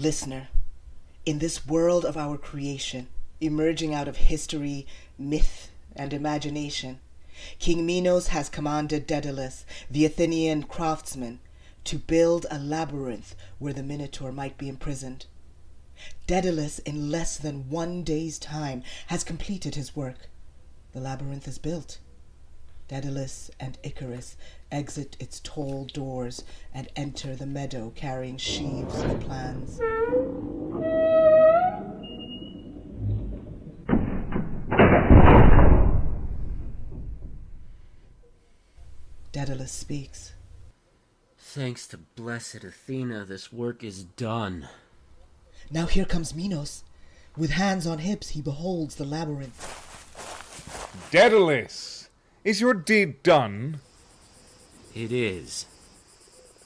Listener, in this world of our creation, emerging out of history, myth, and imagination, King Minos has commanded Daedalus, the Athenian craftsman, to build a labyrinth where the Minotaur might be imprisoned. Daedalus, in less than 1 day's time, has completed his work. The labyrinth is built. Daedalus and Icarus exit its tall doors and enter the meadow carrying sheaves of plans. Daedalus speaks. Thanks to blessed Athena, this work is done. Now here comes Minos. With hands on hips, he beholds the labyrinth. Daedalus, is your deed done? It is.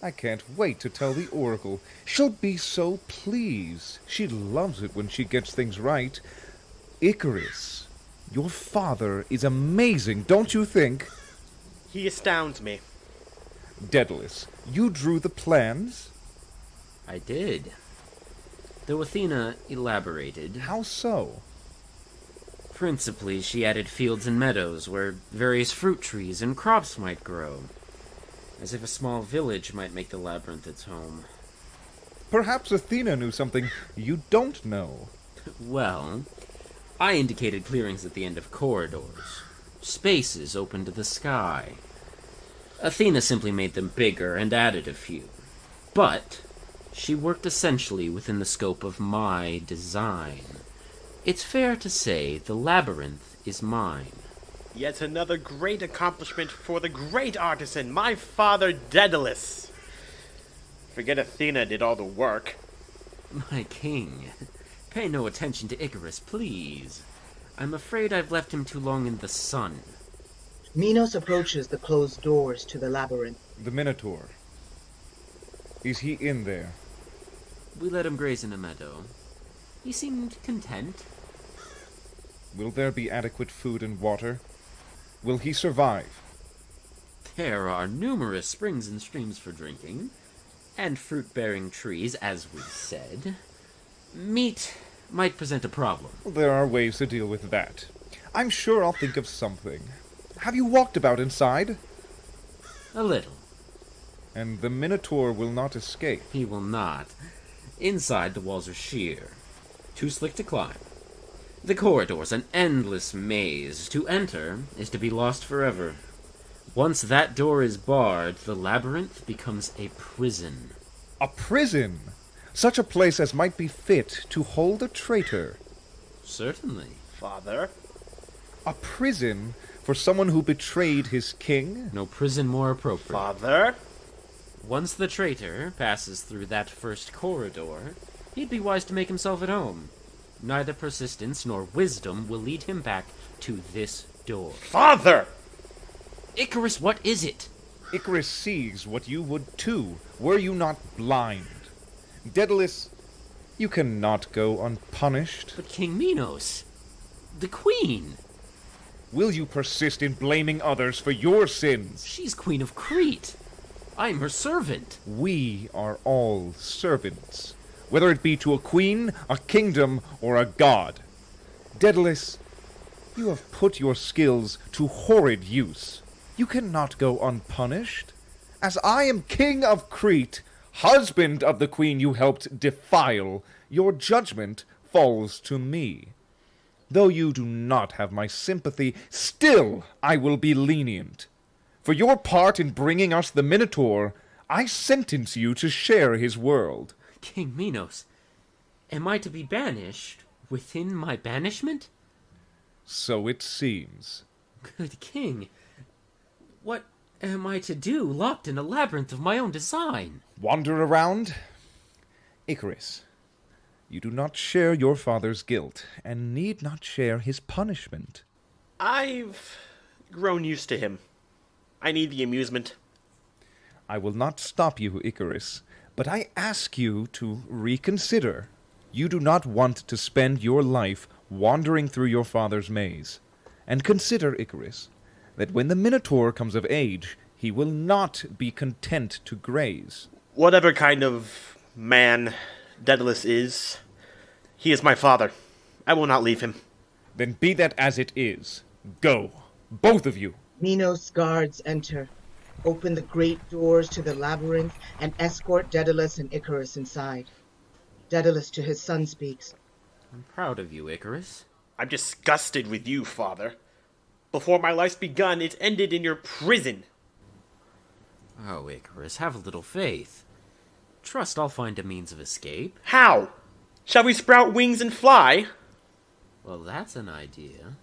I can't wait to tell the Oracle. She'll be so pleased. She loves it when she gets things right. Icarus, your father is amazing, don't you think? He astounds me. Daedalus, you drew the plans? I did. Though Athena elaborated. How so? Principally, she added fields and meadows where various fruit trees and crops might grow, as if a small village might make the labyrinth its home. Perhaps Athena knew something you don't know. Well, I indicated clearings at the end of corridors, spaces open to the sky. Athena simply made them bigger and added a few. But she worked essentially within the scope of my design. It's fair to say the labyrinth is mine. Yet another great accomplishment for the great artisan, my father Daedalus. Forget Athena did all the work. My king, pay no attention to Icarus, please. I'm afraid I've left him too long in the sun. Minos approaches the closed doors to the labyrinth. The Minotaur. Is he in there? We let him graze in a meadow. He seemed content. Will there be adequate food and water? Will he survive? There are numerous springs and streams for drinking, and fruit-bearing trees, as we said. Meat might present a problem. There are ways to deal with that. I'm sure I'll think of something. Have you walked about inside? A little. And the Minotaur will not escape. He will not. Inside, the walls are sheer, too slick to climb. The corridor's an endless maze. To enter is to be lost forever. Once that door is barred, the labyrinth becomes a prison. A prison? Such a place as might be fit to hold a traitor. Certainly. Father? A prison for someone who betrayed his king? No prison more appropriate. Father? Once the traitor passes through that first corridor, he'd be wise to make himself at home. Neither persistence nor wisdom will lead him back to this door. Father! Icarus, what is it? Icarus sees what you would too, were you not blind. Daedalus, you cannot go unpunished. But King Minos, the queen. Will you persist in blaming others for your sins? She's queen of Crete. I'm her servant. We are all servants, whether it be to a queen, a kingdom, or a god. Daedalus, you have put your skills to horrid use. You cannot go unpunished. As I am king of Crete, husband of the queen you helped defile, your judgment falls to me. Though you do not have my sympathy, still I will be lenient. For your part in bringing us the Minotaur, I sentence you to share his world. King Minos, am I to be banished within my banishment? So it seems. Good king, what am I to do locked in a labyrinth of my own design? Wander around? Icarus, you do not share your father's guilt, and need not share his punishment. I've grown used to him. I need the amusement. I will not stop you, Icarus, but I ask you to reconsider. You do not want to spend your life wandering through your father's maze. And consider, Icarus, that when the Minotaur comes of age, he will not be content to graze. Whatever kind of man Daedalus is. He is my father. I will not leave him. Then be that as it is. Go, both of you. Minos' guards enter, open the great doors to the labyrinth, and escort Daedalus and Icarus inside. Daedalus to his son speaks. I'm proud of you, Icarus. I'm disgusted with you, father. Before my life's begun, it ended in your prison. Oh, Icarus, have a little faith. Trust I'll find a means of escape. How? Shall we sprout wings and fly? Well, that's an idea.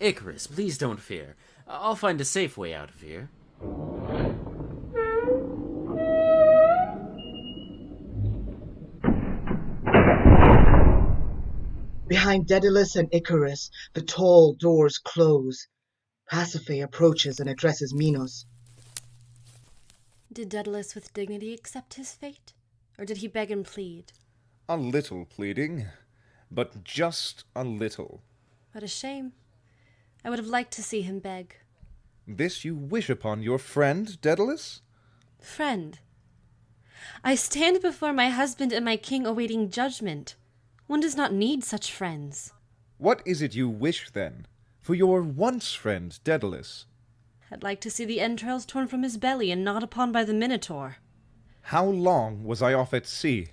Icarus, please don't fear. I'll find a safe way out of here. Behind Daedalus and Icarus, the tall doors close. Pasiphae approaches and addresses Minos. Did Daedalus with dignity accept his fate? Or did he beg and plead? A little pleading, but just a little. What a shame. I would have liked to see him beg. This you wish upon your friend, Daedalus? Friend, I stand before my husband and my king awaiting judgment. One does not need such friends. What is it you wish, then, for your once friend, Daedalus? I'd like to see the entrails torn from his belly and gnawed upon by the Minotaur. How long was I off at sea?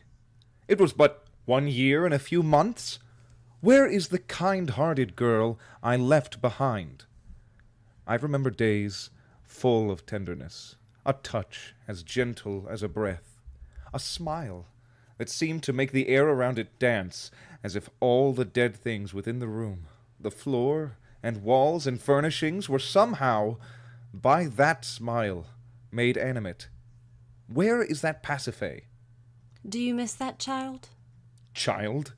It was but 1 year and a few months. Where is the kind-hearted girl I left behind? I remember days full of tenderness, a touch as gentle as a breath, a smile that seemed to make the air around it dance, as if all the dead things within the room, the floor and walls and furnishings, were somehow, by that smile, made animate. Where is that Pasiphae? Do you miss that child? Child?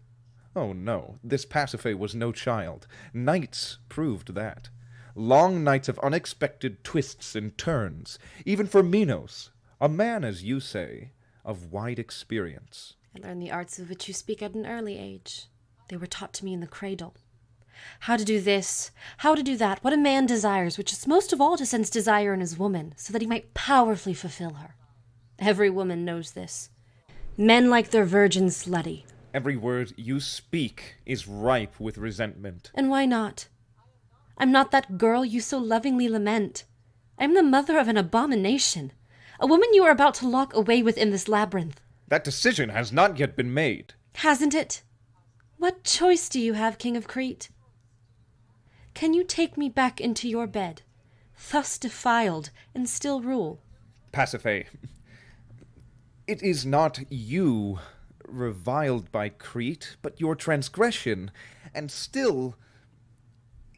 Oh no, this Pasiphae was no child. Nights proved that. Long nights of unexpected twists and turns, even for Minos, a man, as you say, of wide experience. I learned the arts of which you speak at an early age. They were taught to me in the cradle. How to do this, how to do that, what a man desires, which is most of all to sense desire in his woman, so that he might powerfully fulfill her. Every woman knows this. Men like their virgins slutty. Every word you speak is ripe with resentment. And why not? I'm not that girl you so lovingly lament. I'm the mother of an abomination, a woman you are about to lock away within this labyrinth. That decision has not yet been made. Hasn't it? What choice do you have, King of Crete? Can you take me back into your bed, thus defiled, and still rule? Pasiphae, it is not you reviled by Crete, but your transgression, and still,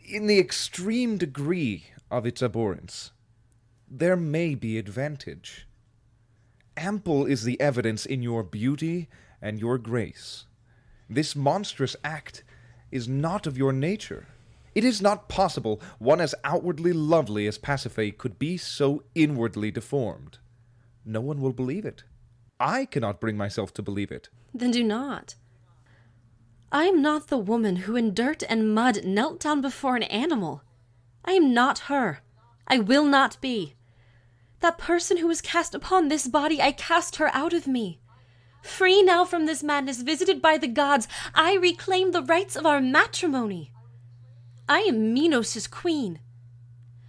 in the extreme degree of its abhorrence, there may be advantage. Ample is the evidence in your beauty and your grace. This monstrous act is not of your nature. It is not possible one as outwardly lovely as Pasiphae could be so inwardly deformed. No one will believe it. I cannot bring myself to believe it. Then do not. I am not the woman who in dirt and mud knelt down before an animal. I am not her. I will not be. That person who was cast upon this body, I cast her out of me. Free now from this madness, visited by the gods, I reclaim the rights of our matrimony. I am Minos' queen.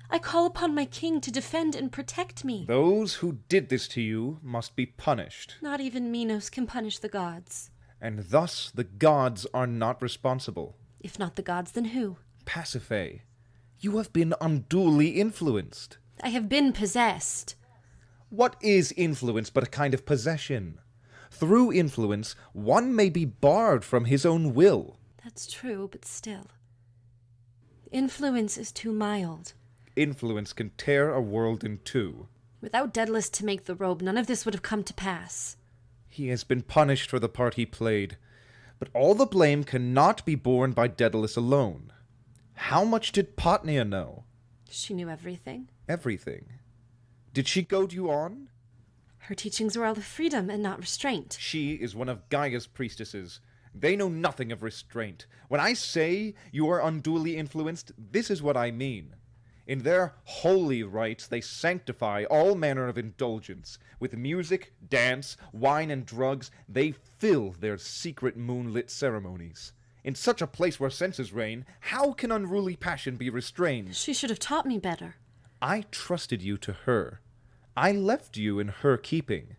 I call upon my king to defend and protect me. Those who did this to you must be punished. Not even Minos can punish the gods. And thus the gods are not responsible. If not the gods, then who? Pasiphae, you have been unduly influenced. I have been possessed. What is influence but a kind of possession? Through influence, one may be barred from his own will. That's true, but still. Influence is too mild. Influence can tear a world in two. Without Daedalus to make the robe, none of this would have come to pass. He has been punished for the part he played, but all the blame cannot be borne by Daedalus alone. How much did Potnia know? She knew everything. Everything. Did she goad you on? Her teachings were all of freedom and not restraint. She is one of Gaia's priestesses. They know nothing of restraint. When I say you are unduly influenced, this is what I mean. In their holy rites they sanctify all manner of indulgence. With music, dance, wine, and drugs, they fill their secret moonlit ceremonies. In such a place where senses reign, how can unruly passion be restrained? She should have taught me better. I trusted you to her. I left you in her keeping.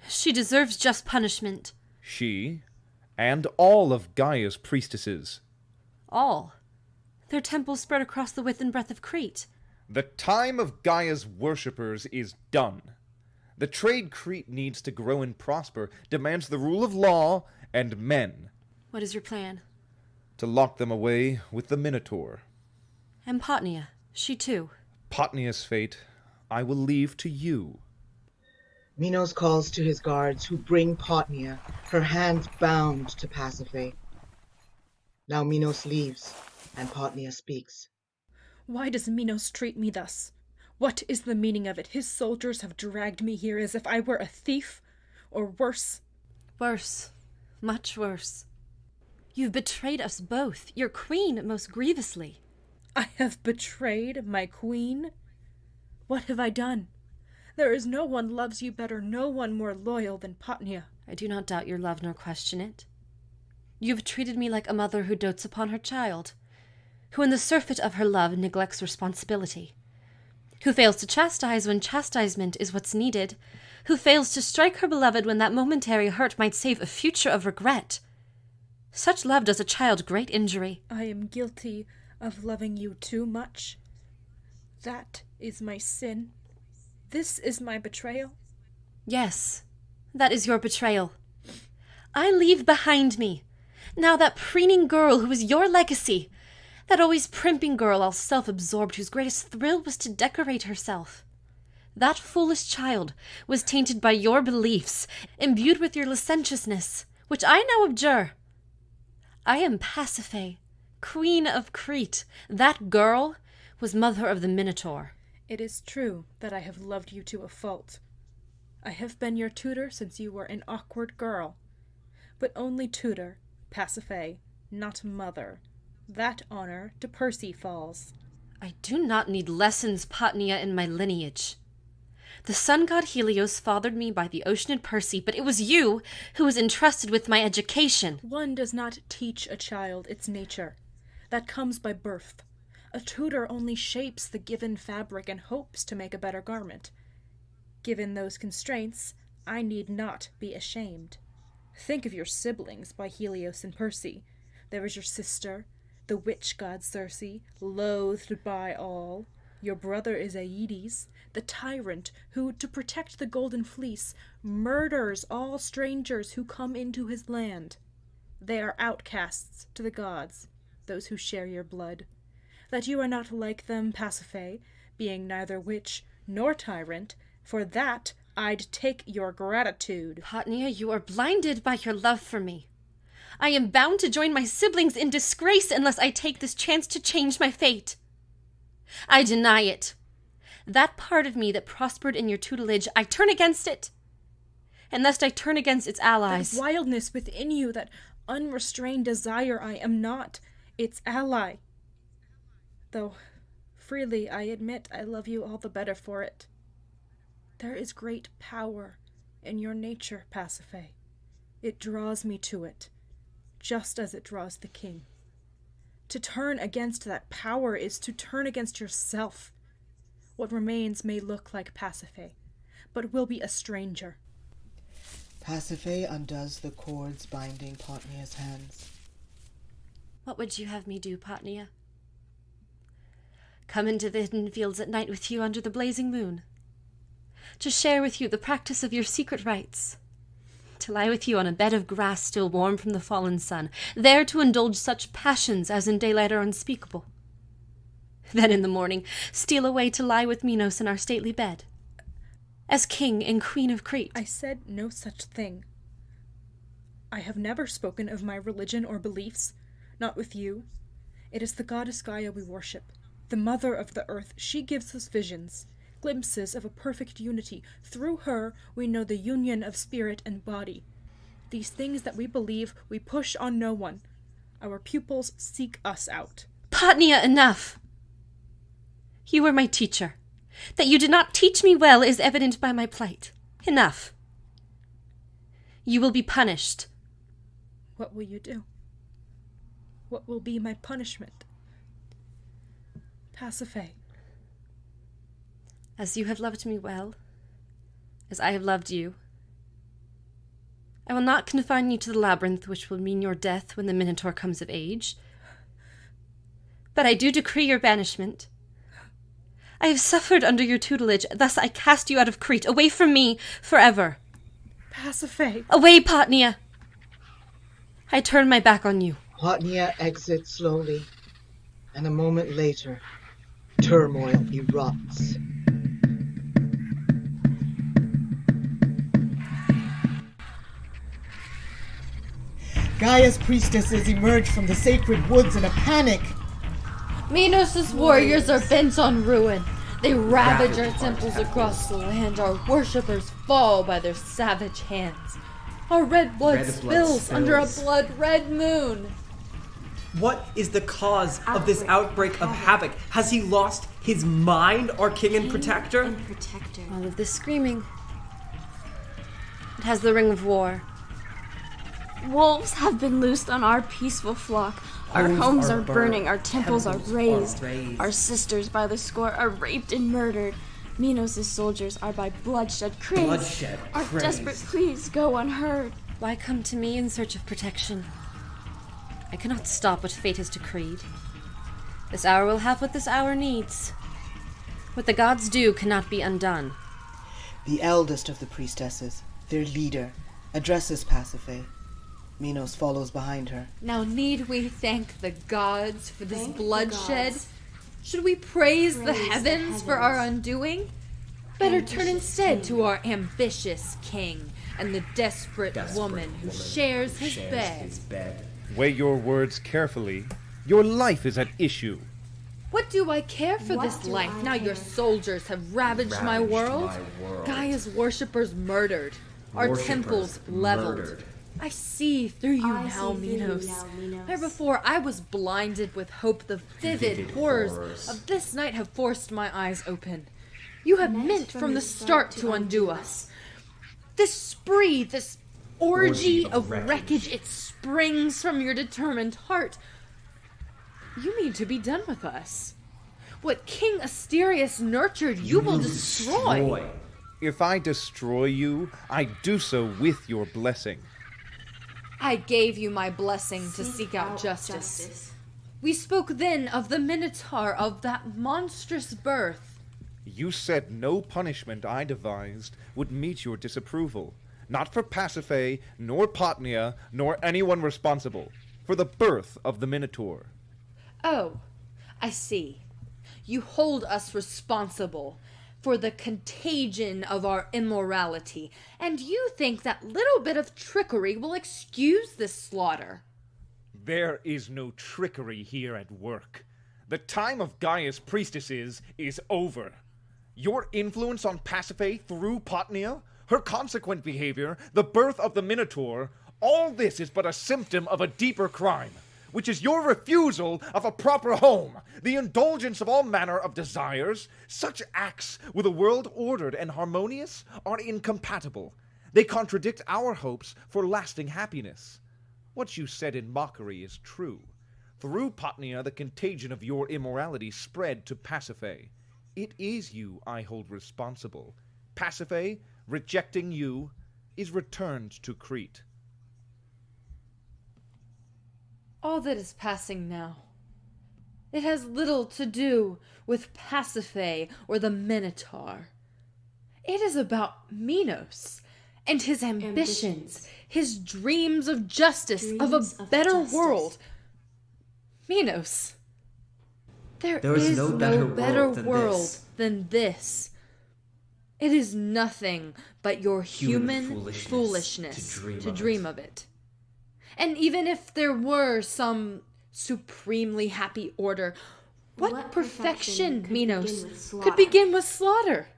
She deserves just punishment. She, and all of Gaia's priestesses. All. Their temples spread across the width and breadth of Crete. The time of Gaia's worshippers is done. The trade Crete needs to grow and prosper demands the rule of law and men. What is your plan? To lock them away with the Minotaur. And Potnia, she too. Potnia's fate I will leave to you. Minos calls to his guards, who bring Potnia, her hands bound to Pasiphae. Now Minos leaves, and Potnia speaks. Why does Minos treat me thus? What is the meaning of it? His soldiers have dragged me here as if I were a thief, or worse. Worse. Much worse. You've betrayed us both, your queen most grievously. I have betrayed my queen? What have I done? There is no one loves you better, no one more loyal than Potnia. I do not doubt your love nor question it. You have treated me like a mother who dotes upon her child, who in the surfeit of her love neglects responsibility, who fails to chastise when chastisement is what's needed, who fails to strike her beloved when that momentary hurt might save a future of regret. Such love does a child great injury. I am guilty of loving you too much. That is my sin. This is my betrayal. Yes, that is your betrayal. I leave behind me now that preening girl who is your legacy, that always primping girl all self-absorbed whose greatest thrill was to decorate herself. That foolish child was tainted by your beliefs, imbued with your licentiousness, which I now abjure. I am Pasiphae, queen of Crete. That girl was mother of the Minotaur. It is true that I have loved you to a fault. I have been your tutor since you were an awkward girl. But only tutor, Pasiphae, not mother. That honor to Percy falls. I do not need lessons, Potnia, in my lineage. The sun god Helios fathered me by the oceanid Percy, but it was you who was entrusted with my education. One does not teach a child its nature. That comes by birth. A tutor only shapes the given fabric and hopes to make a better garment. Given those constraints, I need not be ashamed. Think of your siblings by Helios and Percy. There is your sister, the witch god Circe, loathed by all. Your brother is Aedes, the tyrant who, to protect the golden fleece, murders all strangers who come into his land. They are outcasts to the gods, those who share your blood. That you are not like them, Pasiphae, being neither witch nor tyrant, for that I'd take your gratitude. Potnia, you are blinded by your love for me. I am bound to join my siblings in disgrace unless I take this chance to change my fate. I deny it. That part of me that prospered in your tutelage, I turn against it. And lest I turn against its allies. That wildness within you, that unrestrained desire, I am not its ally. Though, freely I admit I love you all the better for it. There is great power in your nature, Pasiphae. It draws me to it, just as it draws the king. To turn against that power is to turn against yourself. What remains may look like Pasiphae, but will be a stranger. Pasiphae undoes the cords binding Potnia's hands. What would you have me do, Potnia? Come into the hidden fields at night with you under the blazing moon. To share with you the practice of your secret rites. To lie with you on a bed of grass still warm from the fallen sun, there to indulge such passions as in daylight are unspeakable. Then in the morning steal away to lie with Minos in our stately bed, as king and queen of Crete. I said no such thing. I have never spoken of my religion or beliefs, not with you. It is the goddess Gaia we worship, the mother of the earth. She gives us visions, glimpses of a perfect unity. Through her, we know the union of spirit and body. These things that we believe, we push on no one. Our pupils seek us out. Potnia, enough! You were my teacher. That you did not teach me well is evident by my plight. Enough. You will be punished. What will you do? What will be my punishment? Pasiphae. As you have loved me well, as I have loved you, I will not confine you to the labyrinth, which will mean your death when the Minotaur comes of age. But I do decree your banishment. I have suffered under your tutelage, thus I cast you out of Crete, away from me, forever. Pasiphae. Away, Potnia! I turn my back on you. Potnia exits slowly, and a moment later, turmoil erupts. Gaia's priestesses emerge from the sacred woods in a panic. Minos' warriors are bent on ruin. They ravage our temples across the land. Our worshippers fall by their savage hands. Our red blood spills under a blood-red moon. What is the cause of this outbreak of havoc? Has he lost his mind, our king and protector? All of this screaming. It has the ring of war. Wolves have been loosed on our peaceful flock. Our homes are burning, our temples are razed. Our sisters by the score are raped and murdered. Minos' soldiers are by bloodshed crazed. Our desperate pleas go unheard. Why come to me in search of protection? I cannot stop what fate has decreed. This hour will have what this hour needs. What the gods do cannot be undone. The eldest of the priestesses, their leader, addresses Pasiphae. Minos follows behind her. Now need we thank the gods for this bloodshed? Should we praise the heavens for our undoing? Better turn instead to our ambitious king and the desperate woman who shares his bed. Weigh your words carefully. Your life is at issue. What do I care for this life now your soldiers have ravaged my world? Gaia's worshippers murdered, our temples leveled. I see through you now, Minos. Where before I was blinded with hope, the vivid horrors of this night have forced my eyes open. You have meant from the start to undo us. This spree, this orgy of wreckage, it springs from your determined heart. You mean to be done with us. What King Asterius nurtured, you will destroy. If I destroy you, I do so with your blessing. I gave you my blessing to seek out justice. We spoke then of the Minotaur, of that monstrous birth. You said no punishment I devised would meet your disapproval. Not for Pasiphae, nor Potnia, nor anyone responsible. For the birth of the Minotaur. Oh, I see. You hold us responsible for the contagion of our immorality, and you think that little bit of trickery will excuse this slaughter. There is no trickery here at work. The time of Gaia's priestesses is over. Your influence on Pasiphae through Potnia, her consequent behavior, the birth of the Minotaur, all this is but a symptom of a deeper crime, which is your refusal of a proper home, the indulgence of all manner of desires. Such acts with a world ordered and harmonious are incompatible. They contradict our hopes for lasting happiness. What you said in mockery is true. Through Potnia, the contagion of your immorality spread to Pasiphae. It is you I hold responsible. Pasiphae, rejecting you, is returned to Crete. All that is passing now, it has little to do with Pasiphae or the Minotaur. It is about Minos and his ambitions, his dreams of justice, of a better world. Minos, there is no better world than this. It is nothing but your human foolishness to dream of it. And even if there were some supremely happy order, what perfection, Minos, could begin with slaughter?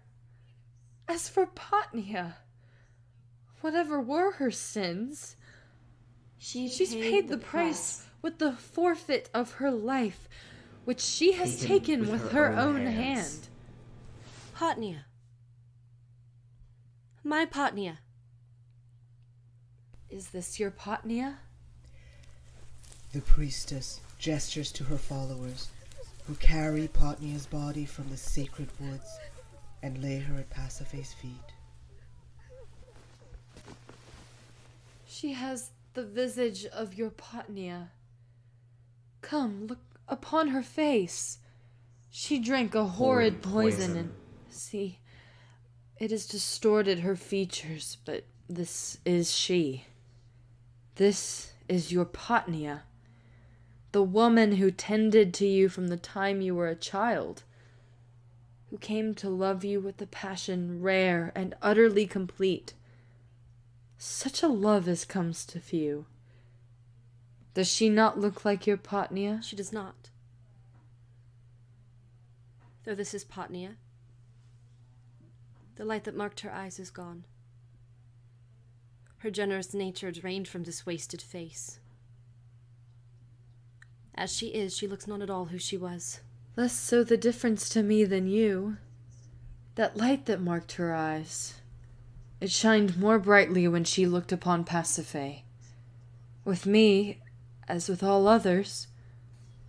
As for Potnia, whatever were her sins, she's paid the price with the forfeit of her life. which she has taken with her own hand. Potnia. My Potnia. Is this your Potnia? The priestess gestures to her followers, who carry Potnia's body from the sacred woods and lay her at Pasiphae's feet. She has the visage of your Potnia. Come, look upon her face. She drank a horrid poison, and see, it has distorted her features, but this is she. This is your Potnia, the woman who tended to you from the time you were a child, who came to love you with a passion rare and utterly complete. Such a love as comes to few. Does she not look like your Potnia? She does not. Though this is Potnia, the light that marked her eyes is gone. Her generous nature drained from this wasted face. As she is, she looks not at all who she was. Less so the difference to me than you. That light that marked her eyes, it shined more brightly when she looked upon Pasiphae. With me, as with all others,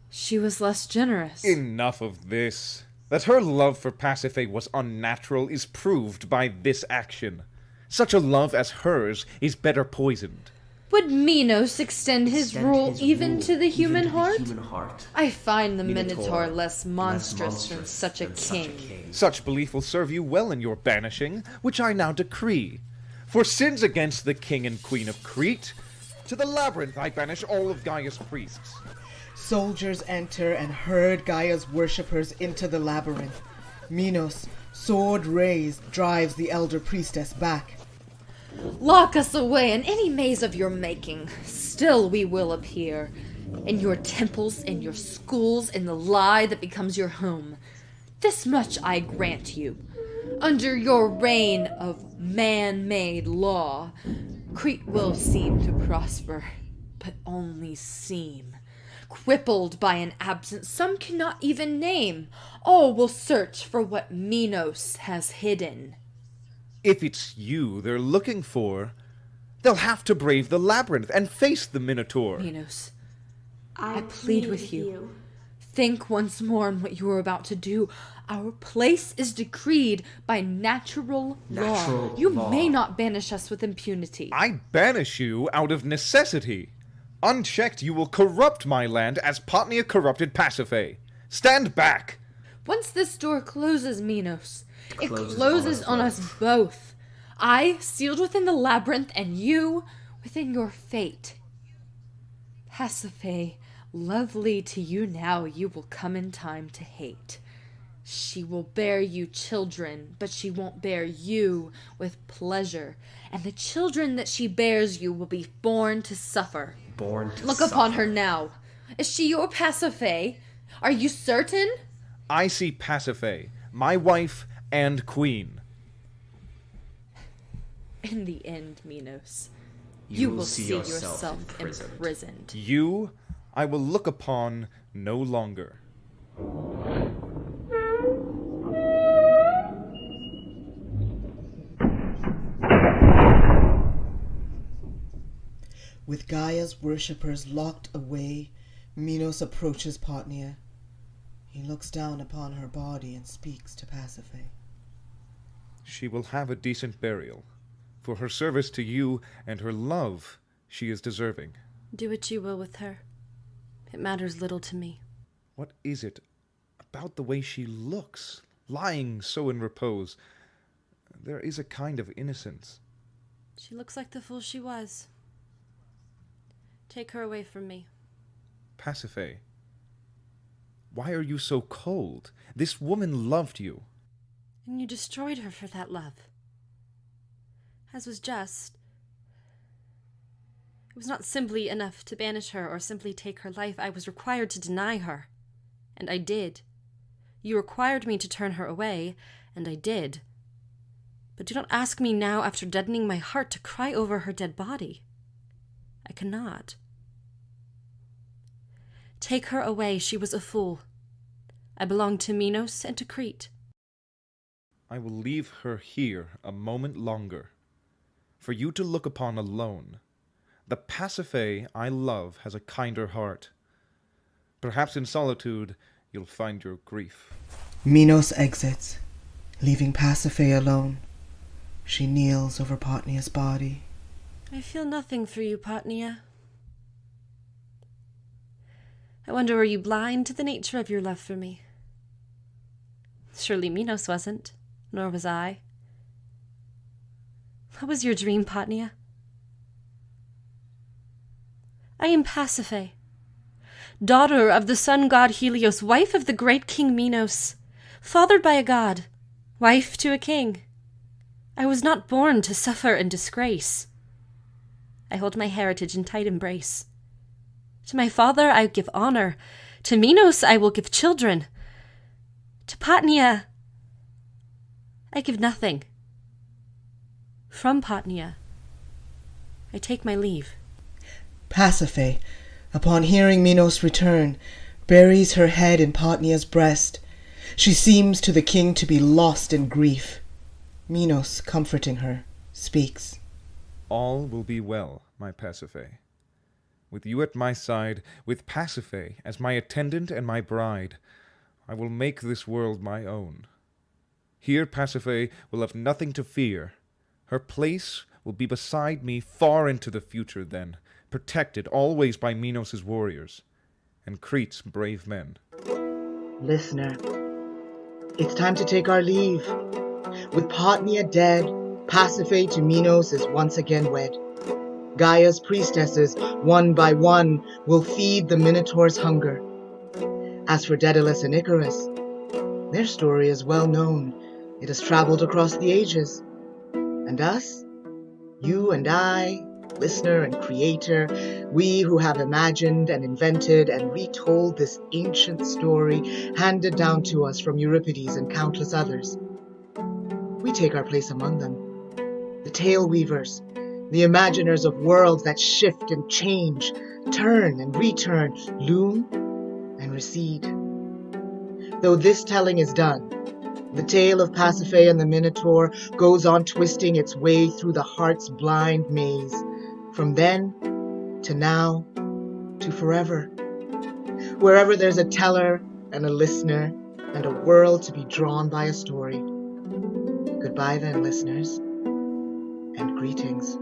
she was less generous. Enough of this. That her love for Pasiphae was unnatural is proved by this action. Such a love as hers is better poisoned. Would Minos extend his rule even to the human heart? I find the Minotaur less monstrous than such a king. Such belief will serve you well in your banishing, which I now decree. For sins against the king and queen of Crete, to the labyrinth I banish all of Gaia's priests. Soldiers enter and herd Gaia's worshippers into the labyrinth. Minos, sword raised, drives the elder priestess back. Lock us away in any maze of your making. Still we will appear. In your temples, in your schools, in the lie that becomes your home. This much I grant you. Under your reign of man-made law, Crete will seem to prosper, but only seem. Crippled by an absence some cannot even name, all will search for what Minos has hidden. If it's you they're looking for, they'll have to brave the labyrinth and face the Minotaur. Minos, I plead with you. Think once more on what you are about to do. Our place is decreed by natural law. You may not banish us with impunity. I banish you out of necessity. Unchecked, you will corrupt my land as Potnia corrupted Pasiphae. Stand back! Once this door closes, Minos, it closes on us both. I, sealed within the labyrinth, and you, within your fate. Pasiphae, lovely to you now, you will come in time to hate. She will bear you children, but she won't bear you with pleasure. And the children that she bears you will be born to suffer. Look upon her now. Is she your Pasiphae? Are you certain? I see Pasiphae, my wife and queen. In the end, Minos, you will see yourself imprisoned. You, I will look upon no longer. With Gaia's worshippers locked away, Minos approaches Potnia. He looks down upon her body and speaks to Pasiphae. She will have a decent burial. For her service to you and her love, she is deserving. Do what you will with her. It matters little to me. What is it about the way she looks, lying so in repose? There is a kind of innocence. She looks like the fool she was. Take her away from me. Pasiphae, why are you so cold? This woman loved you. And you destroyed her for that love. As was just. It was not simply enough to banish her or simply take her life. I was required to deny her. And I did. You required me to turn her away, and I did. But do not ask me now, after deadening my heart, to cry over her dead body. I cannot. Take her away. She was a fool. I belong to Minos and to Crete. I will leave her here a moment longer, for you to look upon alone. The Pasiphae I love has a kinder heart. Perhaps in solitude you'll find your grief. Minos exits, leaving Pasiphae alone. She kneels over Potnia's body. I feel nothing for you, Potnia. I wonder, were you blind to the nature of your love for me? Surely Minos wasn't, nor was I. What was your dream, Potnia? I am Pasiphae, daughter of the sun god Helios, wife of the great king Minos, fathered by a god, wife to a king. I was not born to suffer and disgrace. I hold my heritage in tight embrace. To my father I give honor. To Minos I will give children. To Potnia I give nothing. From Potnia I take my leave. Pasiphae, upon hearing Minos return, buries her head in Potnia's breast. She seems to the king to be lost in grief. Minos, comforting her, speaks. All will be well, my Pasiphae. With you at my side, with Pasiphae as my attendant and my bride, I will make this world my own. Here Pasiphae will have nothing to fear. Her place will be beside me far into the future then, protected always by Minos' warriors and Crete's brave men. Listener, it's time to take our leave. With Potnia dead, Pasiphae to Minos is once again wed. Gaia's priestesses, one by one, will feed the Minotaur's hunger. As for Daedalus and Icarus, their story is well known. It has traveled across the ages. And us, you and I, listener and creator, we who have imagined and invented and retold this ancient story handed down to us from Euripides and countless others. We take our place among them, the tale weavers, the imaginers of worlds that shift and change, turn and return, loom and recede. Though this telling is done, the tale of Pasiphae and the Minotaur goes on twisting its way through the heart's blind maze, from then to now to forever. Wherever there's a teller and a listener and a world to be drawn by a story. Goodbye then, listeners, and greetings.